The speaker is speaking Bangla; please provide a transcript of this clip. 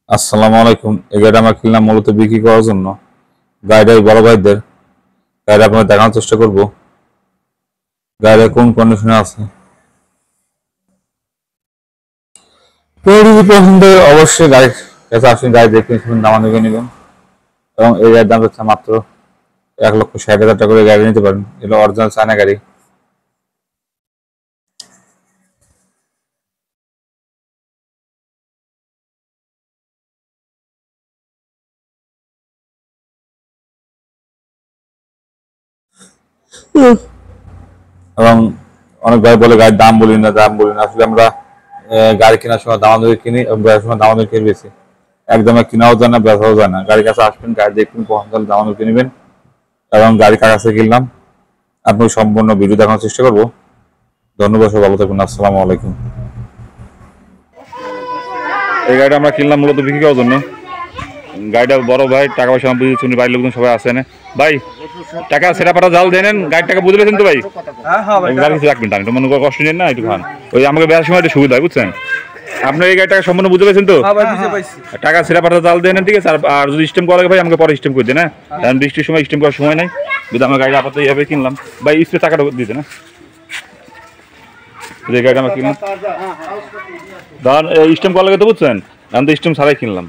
আসসালামু আলাইকুম। এই গাড়িটা আমরা কিনলাম মূলত বিক্রি করার জন্য। গাড়িটা এই বড় ভাইদের। গাড়িটা আপনাদের দেখানোর চেষ্টা করব গাড়িটা কোন কন্ডিশনে আছে। যদি পছন্দ হয় অবশ্যই গাড়ির কাছে আসুন, গাড়ি দেখে শুনুন, দাম দেখে নেবেন। এবং এই গাড়ির দাম হচ্ছে মাত্র 1,60,000 টাকা করে গাড়ি নিতে পারেন। এটা অরিজিনাল চায়না গাড়ি। এবং অনেক ভাই বলে গাড়ির দাম বলি না, দাম বলি না। আসলে আমরা গাড়ি কেনার সময় দাম ধরে কিনি এবং বেচার সময় দাম ধরে কিনে বেশি। একদমে কেনাও যায় না, বেচাও যায় না। গাড়ির কাছে আসবেন, গাড়ি দেখবেন, পছন্দ হলে দাম ধরে কিনবেন। এবং গাড়ি কার কাছে কিনলাম আপনি সম্পূর্ণ ভিডিও দেখানোর চেষ্টা করবো। ধন্যবাদ, সব ভালো থাকুন। আসসালামু আলাইকুম। এই গাড়িটা আমরা কিনলাম মূলত বিক্রি করার জন্য। গাড়িটা বড় ভাই, টাকা পয়সা বুঝেছি, উনি বাড়ির লোকজন সবাই আসেন। ভাই টাকা সেটা পাটা জাল দেন, গাড়ির টাকা বুঝে পেয়েছেন তো ভাই? গাড়ি কিছু রাখবেন, টাকা মনে কষ্ট নেন না, একটু খান। ওই আমাকে বেড়ার সময় একটু সুবিধা হয়, বুঝছেন? আপনার এই গাড়িটা সম্পূর্ণ বুঝে পেয়েছেন তো? টাকা সেটা পাটা জাল দেন, ঠিক আছে? আর যদি স্টেম করা ভাই আমাকে পরে স্টেম করে দেন। হ্যাঁ, কারণ বৃষ্টির সময় স্টেম করার সময় নাই। যদি আমার গাড়ি আপাতত এইভাবে কিনলাম, ভাই স্প্রে টাকাটা দিতে না। যে গাড়িটা আমরা কিনলাম ধর স্টেম করা লাগে তো, বুঝছেন? আমি তো স্টেম ছাড়াই কিনলাম।